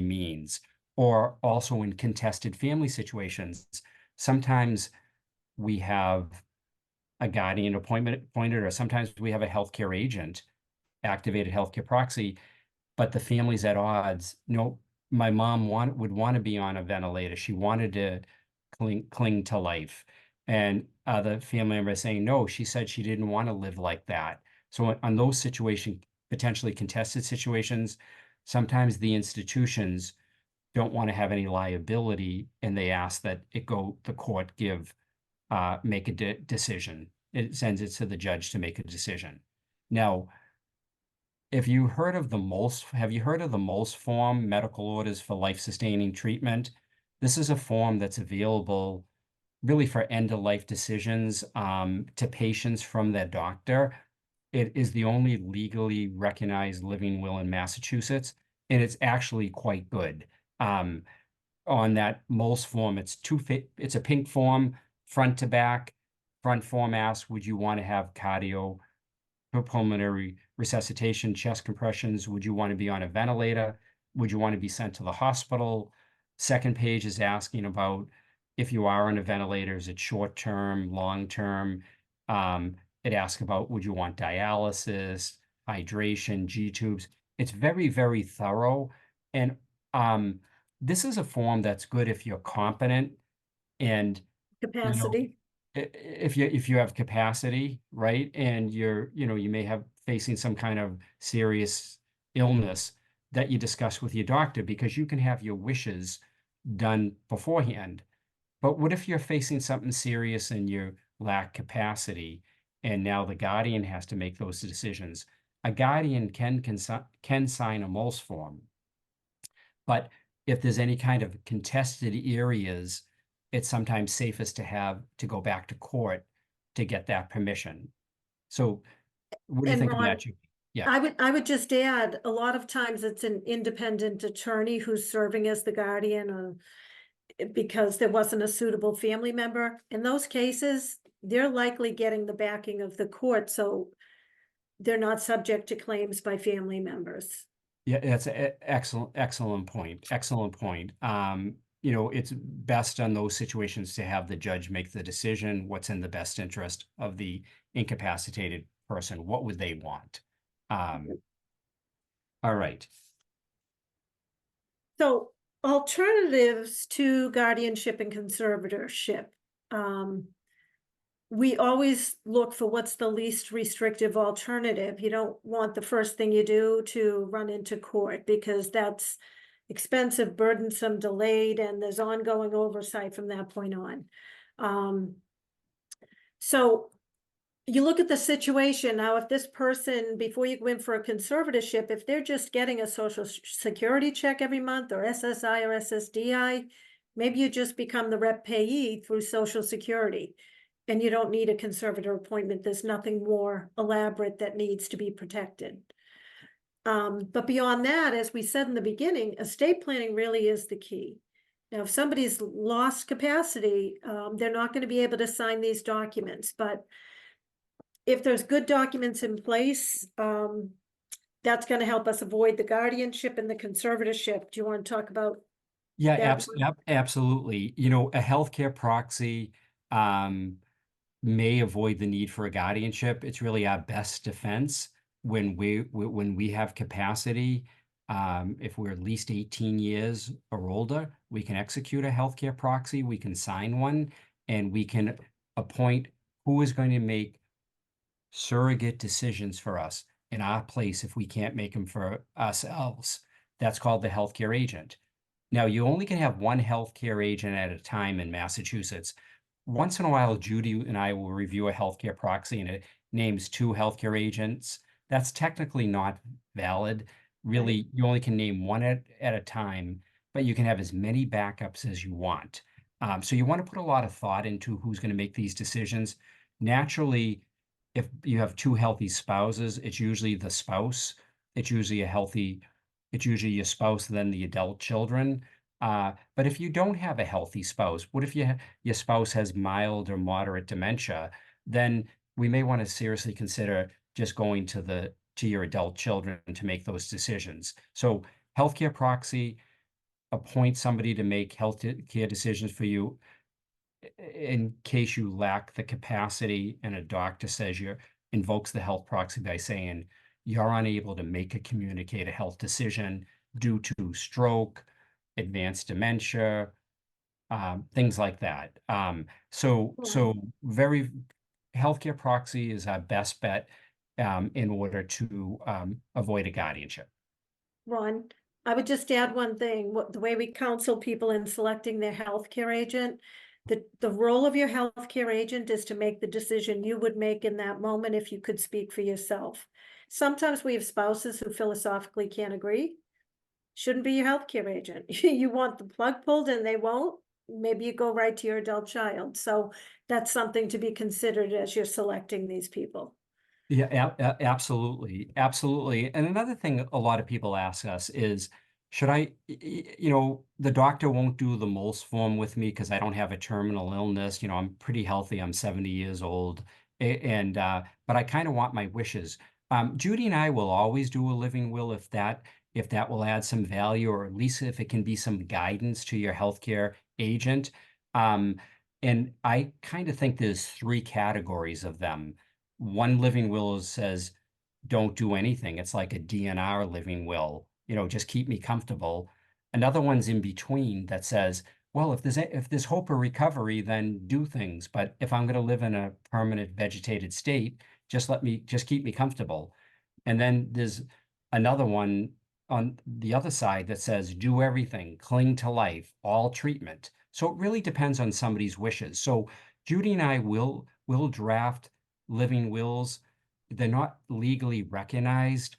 means. Or also in contested family situations, sometimes we have a guardian appointed, or sometimes we have a healthcare agent, activated healthcare proxy, but the family's at odds. My mom would want to be on a ventilator. She wanted to cling to life. And the family member is saying, no, she said she didn't want to live like that. So on those situations, potentially contested situations, sometimes the institutions don't want to have any liability, and they ask that the court make a decision. It sends it to the judge to make a decision. Now, have you heard of the MOLS form, medical orders for life-sustaining treatment? This is a form that's available really for end-of-life decisions to patients from their doctor. It is the only legally recognized living will in Massachusetts, and it's actually quite good. On that MOLS form, it's a pink form, front to back. Front form asks, would you want to have pulmonary resuscitation, chest compressions? Would you want to be on a ventilator? Would you want to be sent to the hospital? Second page is asking about if you are on a ventilator, is it short term, long term? It asks about would you want dialysis, hydration, G tubes? It's very, very thorough. And this is a form that's good if you're competent and you know Capacity. if you have capacity, right? And you may have facing some kind of serious illness that you discuss with your doctor, because you can have your wishes done beforehand. But what if you're facing something serious and you lack capacity, and now the guardian has to make those decisions? A guardian can sign a MOLS form, but if there's any kind of contested areas, it's sometimes safest to go back to court to get that permission. So what do you And think of Ron, that, Judy? Yeah. I would just add, a lot of times it's an independent attorney who's serving as the guardian, because there wasn't a suitable family member. In those cases, they're likely getting the backing of the court, so they're not subject to claims by family members. Yeah, that's an excellent point. Excellent point. you know, it's best on those situations to have the judge make the decision, what's in the best interest of the incapacitated person, what would they want? All right. So alternatives to guardianship and conservatorship. We always look for what's the least restrictive alternative. You don't want the first thing you do to run into court because that's expensive, burdensome, delayed, and there's ongoing oversight from that point on. So you look at the situation now, if this person, before you go in for a conservatorship, if they're just getting a social security check every month or SSI or SSDI, maybe you just become the rep payee through social security and you don't need a conservator appointment. There's nothing more elaborate that needs to be protected. But beyond that, as we said in the beginning, estate planning really is the key. Now, if somebody's lost capacity, they're not going to be able to sign these documents, but if there's good documents in place, that's going to help us avoid the guardianship and the conservatorship. Do you want to talk about Yeah, that one? absolutely. You know, a healthcare proxy may avoid the need for a guardianship. It's really our best defense when we have capacity. If we're at least 18 years or older, we can execute a healthcare proxy, we can sign one, and we can appoint who is going to make surrogate decisions for us in our place if we can't make them for ourselves. That's called the healthcare agent. Now, you only can have one healthcare agent at a time in Massachusetts. Once in a while, Judy and I will review a healthcare proxy and it names two healthcare agents. That's technically not valid. Right. Really, you only can name one at a time, but you can have as many backups as you want. So you want to put a lot of thought into who's going to make these decisions. Naturally, if you have two healthy spouses, it's usually the spouse. It's usually it's usually your spouse, then the adult children. But if you don't have a healthy spouse, what if your spouse has mild or moderate dementia? Then we may want to seriously consider just going to your adult children to make those decisions. So healthcare proxy, appoint somebody to make health care decisions for you in case you lack the capacity and a doctor says you invokes the health proxy by saying you're unable to make a communicate a health decision due to stroke, advanced dementia, things like that. So very healthcare proxy is our best bet in order to avoid a guardianship. Ron, I would just add one thing, the way we counsel people in selecting their healthcare agent, the role of your healthcare agent is to make the decision you would make in that moment if you could speak for yourself. Sometimes we have spouses who philosophically can't agree. Shouldn't be your healthcare agent. You want the plug pulled and they won't, maybe you go right to your adult child. So that's something to be considered as you're selecting these people. Yeah, absolutely. Absolutely. And another thing a lot of people ask us is, should you know, the doctor won't do the MOLS form with me because I don't have a terminal illness. You know, I'm pretty healthy. I'm 70 years old. And, but I kind of want my wishes. Judy and I will always do a living will if that will add some value, or at least if it can be some guidance to your healthcare agent. And I kind of think there's three categories of them. One living will says, don't do anything. It's like a DNR living will, you know, just keep me comfortable. Another one's in between that says, well, if there's hope of recovery, then do things. But if I'm going to live in a permanent vegetated state, just keep me comfortable. And then there's another one on the other side that says, do everything, cling to life, all treatment. So it really depends on somebody's wishes. So Judy and I will draft living wills. They're not legally recognized.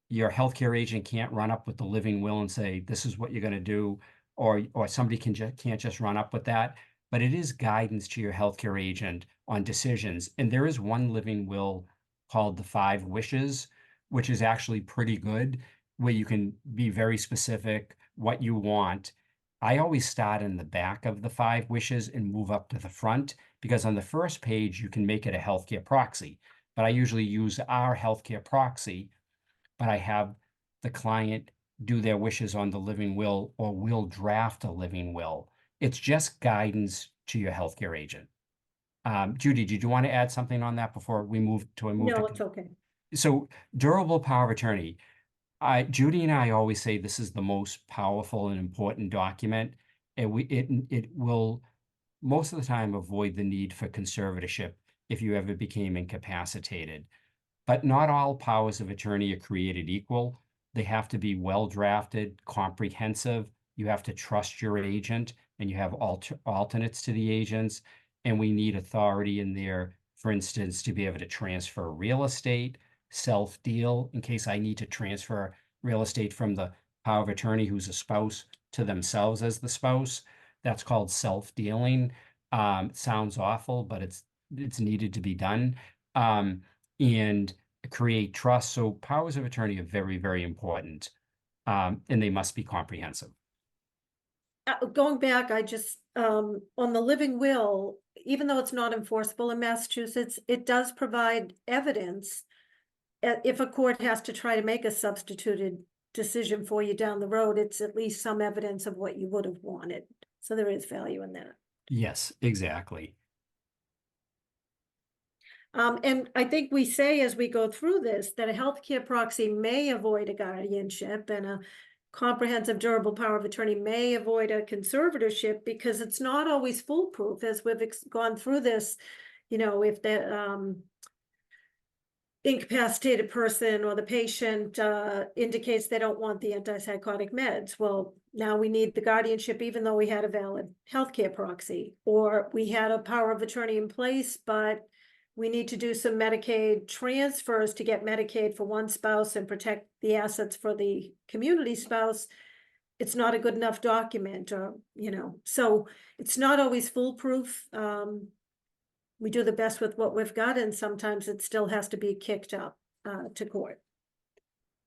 Your healthcare agent can't run up with the living will and say, this is what you're going to do, or somebody can't just run up with that. But it is guidance to your healthcare agent on decisions. And there is one living will called the Five Wishes, which is actually pretty good, where you can be very specific what you want. I always start in the back of the Five Wishes and move up to the front, because on the first page, you can make it a healthcare proxy. But I usually use our healthcare proxy, but I have the client do their wishes on the living will or will draft a living will. It's just guidance to your healthcare agent. Judy, did you want to add something on that before we move to No, it's okay. so durable power of attorney? Judy and I always say this is the most powerful and important document, and it will most of the time avoid the need for conservatorship if you ever became incapacitated. But not all powers of attorney are created equal. They have to be well drafted, comprehensive. You have to trust your agent, and you have alternates to the agents. And we need authority in there, for instance, to be able to transfer real estate, self deal, in case I need to transfer real estate from the power of attorney who's a spouse to themselves as the spouse. That's called self dealing. Sounds awful, but it's needed to be done. And create trust. So powers of attorney are very, very important, and they must be comprehensive. Going back, I just, on the living will, even though it's not enforceable in Massachusetts, it does provide evidence. If a court has to try to make a substituted decision for you down the road, it's at least some evidence of what you would have wanted. So there is value in that. Yes, exactly. And I think we say as we go through this, that a healthcare proxy may avoid a guardianship and a comprehensive durable power of attorney may avoid a conservatorship because it's not always foolproof as we've gone through this. You know, if the incapacitated person or the patient indicates they don't want the antipsychotic meds, well, now we need the guardianship even though we had a valid healthcare proxy, or we had a power of attorney in place, but we need to do some Medicaid transfers to get Medicaid for one spouse and protect the assets for the community spouse. It's not a good enough document, or, you know, so it's not always foolproof. We do the best with what we've got, and sometimes it still has to be kicked up to court.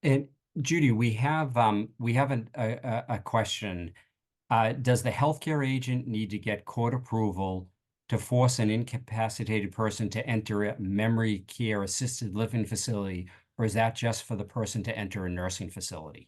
And Judy, we have a question. Does the healthcare agent need to get court approval to force an incapacitated person to enter a memory care assisted living facility, or is that just for the person to enter a nursing facility?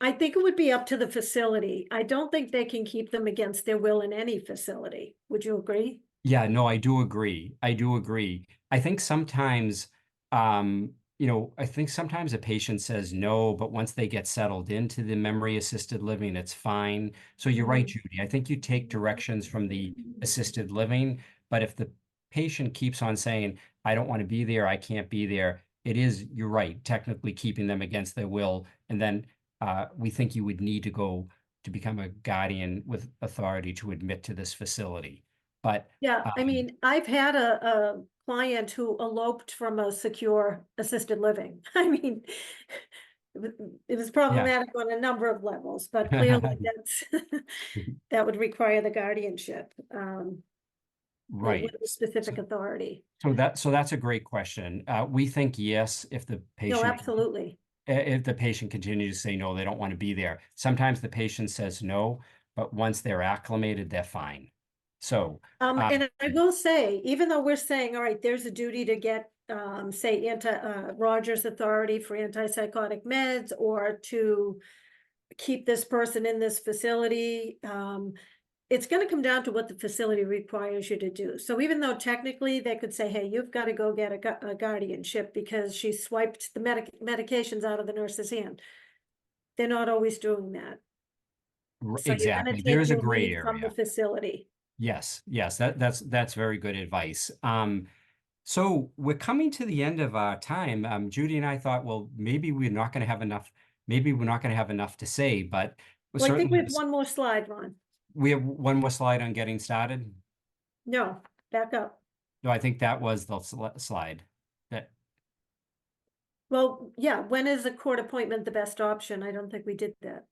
I think it would be up to the facility. I don't think they can keep them against their will in any facility. Would you agree? Yeah, no, I do agree. I do agree. I think sometimes, I think sometimes a patient says no, but once they get settled into the memory assisted living, it's fine. So you're right, Mhm. Judy. I think you take directions from the assisted living, but if the patient keeps on saying, I don't want to be there, I can't be there, you're right, technically keeping them against their will. And then we think you would need to go to become a guardian with authority to admit to this facility. But Yeah, I mean, I've had a client who eloped from a secure assisted living. I mean, it was yeah. problematic on a number of levels, but clearly that's that would require the guardianship with Right. a specific authority. So that's a great question. We think yes, No, absolutely. if the patient continues to say no, they don't want to be there. Sometimes the patient says no, but once they're acclimated, they're fine. So, And I will say, even though we're saying, all right, there's a duty to get, say, Rogers Authority for antipsychotic meds, or to keep this person in this facility, it's going to come down to what the facility requires you to do. So even though technically they could say, hey, you've got to go get a guardianship because she swiped the medications out of the nurse's hand, they're not always doing that. So you're going exactly. to There take is a your gray lead from the area. facility. Yes, yes, that's very good advice. So we're coming to the end of our time. Judy and I thought, well, maybe we're not going to have enough to say, but Well, I think we certainly have one more slide, Ron. we have one more slide on getting started. No, back up. No, I think that was the slide. That Well, yeah, when is a court appointment the best option? I don't think we did that.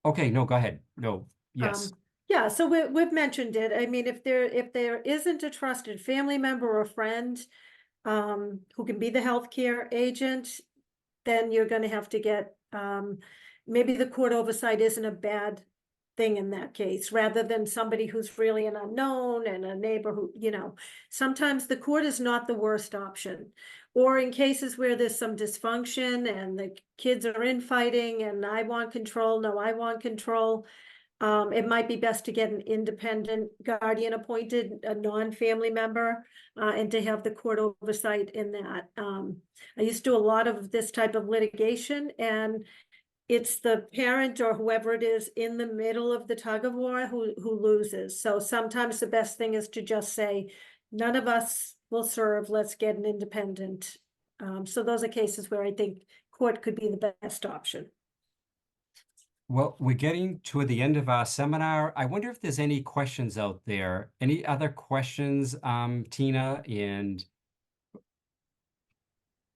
okay, no, go ahead. No, yes. Um, yeah, so we've mentioned it. I mean, if there isn't a trusted family member or friend who can be the healthcare agent, then you're gonna have to get maybe the court oversight isn't a bad thing in that case, rather than somebody who's really an unknown and a neighbor who, sometimes the court is not the worst option. Or in cases where there's some dysfunction and the kids are infighting and I want control, no, I want control. It might be best to get an independent guardian appointed, a non-family member, and to have the court oversight in that. I used to do a lot of this type of litigation, and it's the parent or whoever it is in the middle of the tug of war who loses. So sometimes the best thing is to just say, none of us will serve, let's get an independent. So those are cases where I think court could be the best option. Well, we're getting toward the end of our seminar. I wonder if there's any questions out there. Any other questions, Tina? And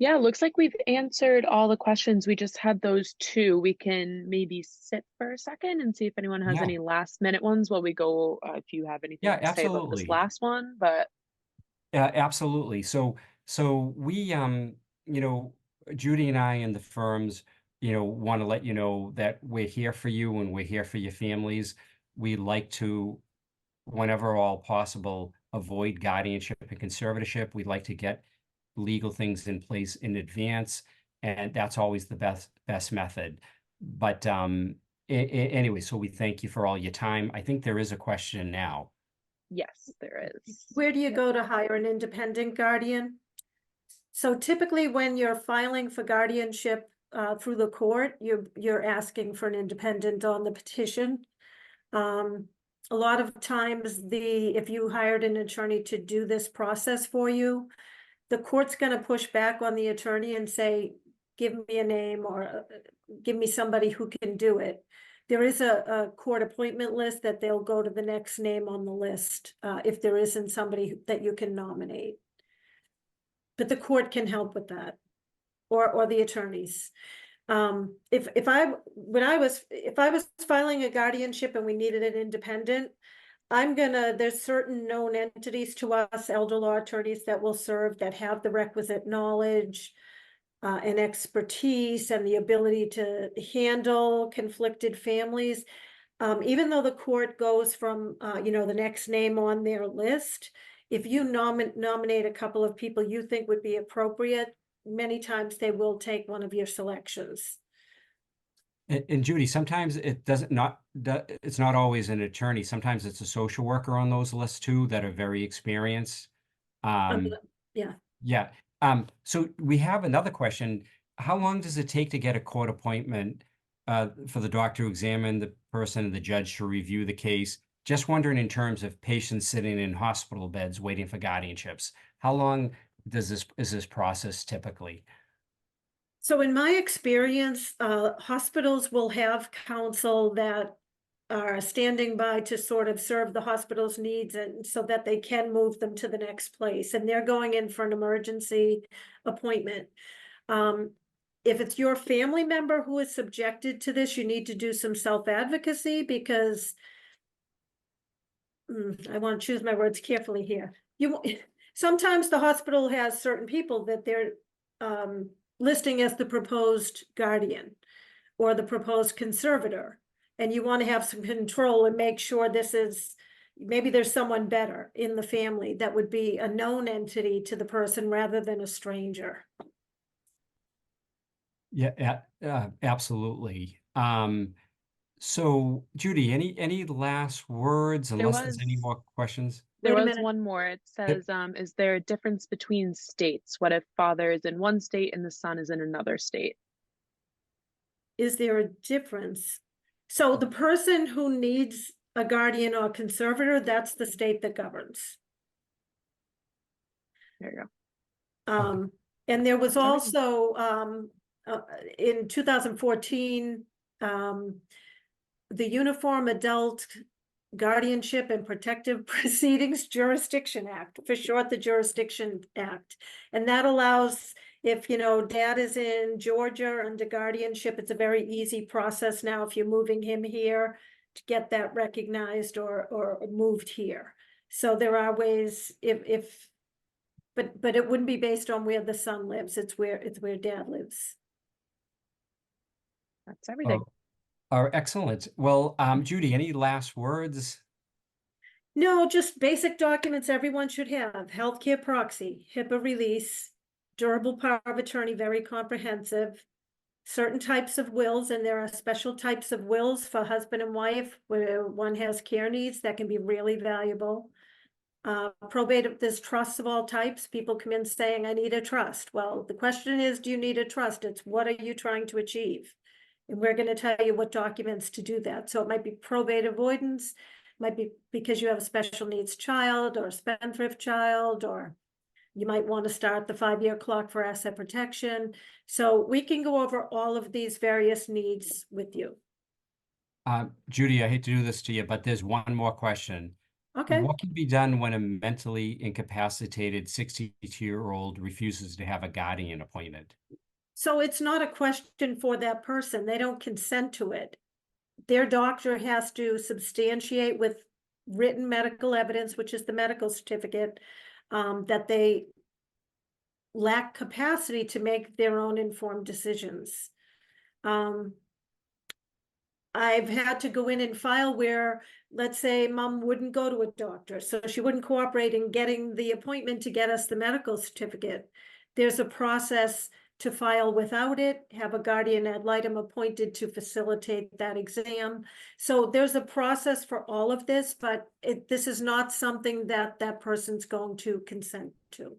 Yeah, looks like we've answered all the questions. We just had those two. We can maybe sit for a second and see if anyone has yeah, any last minute ones while we go, if you have anything yeah, to say about this absolutely. last one, but Absolutely. So we, you know, Judy and I and the firms, want to let you know that we're here for you and we're here for your families. We like to, whenever all possible, avoid guardianship and conservatorship. We'd like to get legal things in place in advance, and that's always the best method. But anyway, so we thank you for all your time. I think there is a question now. yes, there is. Where do you go to hire an independent guardian? So typically when you're filing for guardianship through the court, you're asking for an independent on the petition. A lot of times if you hired an attorney to do this process for you, the court's gonna push back on the attorney and say, give me a name or give me somebody who can do it. There is a court appointment list that they'll go to the next name on the list if there isn't somebody that you can nominate. But the court can help with that, or the attorneys. If I was filing a guardianship and we needed an independent, there's certain known entities to us, elder law attorneys that will serve, that have the requisite knowledge and expertise and the ability to handle conflicted families. Even though the court goes from, the next name on their list, if you nominate a couple of people you think would be appropriate, many times they will take one of your selections. And Judy, sometimes it's not always an attorney. Sometimes it's a social worker on those lists too that are very experienced. Yeah. Yeah. So we have another question. How long does it take to get a court appointment for the doctor to examine the person and the judge to review the case? Just wondering in terms of patients sitting in hospital beds waiting for guardianships. How long is this process typically? So in my experience, hospitals will have counsel that are standing by to sort of serve the hospital's needs and so that they can move them to the next place. And they're going in for an emergency appointment. If it's your family member who is subjected to this, you need to do some self-advocacy because I want to choose my words carefully here. Sometimes the hospital has certain people that they're listing as the proposed guardian or the proposed conservator, and you want to have some control and make sure maybe there's someone better in the family that would be a known entity to the person rather than a stranger. Yeah, absolutely. So Judy, any last words, unless there's any more questions? There Wait a was minute. one more. It says, is there a difference between states? What if father is in one state and the son is in another state? Is there a difference? So the person who needs a guardian or conservator, that's the state that governs. There you go. And there was also in 2014, the Uniform Adult Guardianship and Protective Proceedings Jurisdiction Act, for short, the Jurisdiction Act. And that allows, if, dad is in Georgia under guardianship, it's a very easy process now if you're moving him here to get that recognized or moved here. So there are ways but it wouldn't be based on where the son lives. It's where dad lives. That's everything. Excellent. Well, Judy, any last words? No, just basic documents everyone should have. Healthcare proxy, HIPAA release, durable power of attorney, very comprehensive. Certain types of wills, and there are special types of wills for husband and wife where one has care needs that can be really valuable. Probate, there's trusts of all types. People come in saying, I need a trust. Well, the question is, do you need a trust? It's what are you trying to achieve? And we're going to tell you what documents to do that. So it might be probate avoidance, might be because you have a special needs child or a spendthrift child, or you might want to start the 5-year clock for asset protection. So we can go over all of these various needs with you. Judy, I hate to do this to you, but there's one more question. Okay. What can be done when a mentally incapacitated 62-year-old refuses to have a guardian appointed? So it's not a question for that person. They don't consent to it. Their doctor has to substantiate with written medical evidence, which is the medical certificate, that they lack capacity to make their own informed decisions. I've had to go in and file where, let's say, mom wouldn't go to a doctor, so she wouldn't cooperate in getting the appointment to get us the medical certificate. There's a process to file without it, have a guardian ad litem appointed to facilitate that exam. So there's a process for all of this, but this is not something that that person's going to consent to.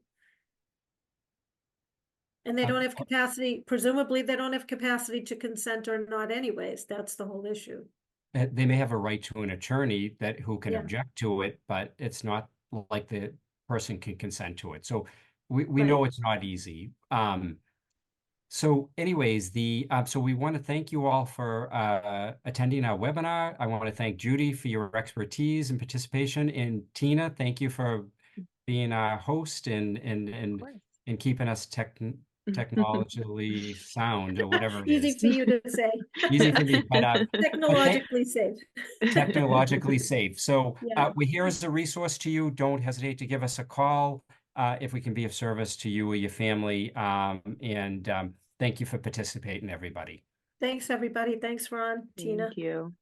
And they don't have capacity, presumably they don't have capacity to consent or not anyways. That's the whole issue. They may have a right to an attorney who can Yeah. object to it, but it's not like the person can consent to it. So we Right. know it's not easy. So anyways, so we want to thank you all for attending our webinar. I want to thank Judy for your expertise and participation, and Tina, thank you for being our host and keeping us technologically sound or whatever it Easy is. for you to say. Easy for me, but Technologically safe. technologically safe. So Yeah. we're here as a resource to you. Don't hesitate to give us a call if we can be of service to you or your family. Thank you for participating, everybody. Thanks, everybody. Thanks, Ron, Tina. Thank you.